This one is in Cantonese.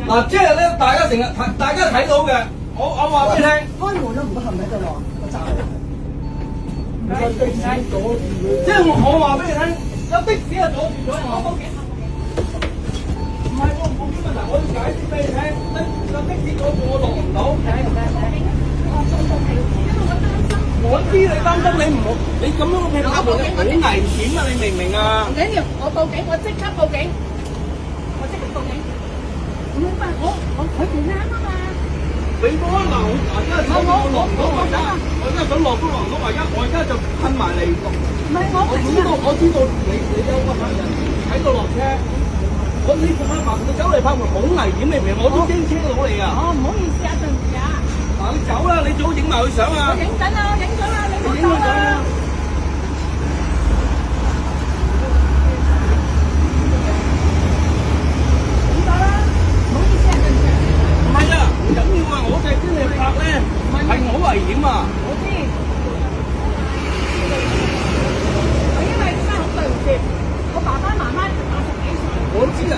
嗱，即係咧，大家成日睇，大家睇到嘅，我話俾你聽。開門都唔得，係咪喺度喎？我走。唔該，的士阻住佢。即係我話俾你聽，有的士啊阻住咗我。唔係我冇啲問題，我要解釋俾你聽。有的士阻住我落唔到。我知你擔心，你唔好，你咁樣嘅拍門好危險啊！你明唔明啊？唔緊要，我報警，我即刻報警，我即刻報警。唔係我佢唔啱啊嘛。你冇可能，我而家想我落唔到，我而家想落都落唔到，我而家就噴埋嚟。唔係我我知道你有個客人喺度落車，你做乜拍門？你走嚟拍門好危險，你明唔明？我都驚車到你啊！哦，唔好意思啊，對唔住啊。嗱，你走啦，你最好影埋佢相啊！我影緊啦，影咗啦，你唔好影佢相走啦。啊！影咗啦，唔好意思啊，對唔住。唔係啊，唔緊要啊，我就係驚你拍咧，係好危險啊！我知，我因為真係好對唔住，我爸爸媽媽80幾歲。我知啊。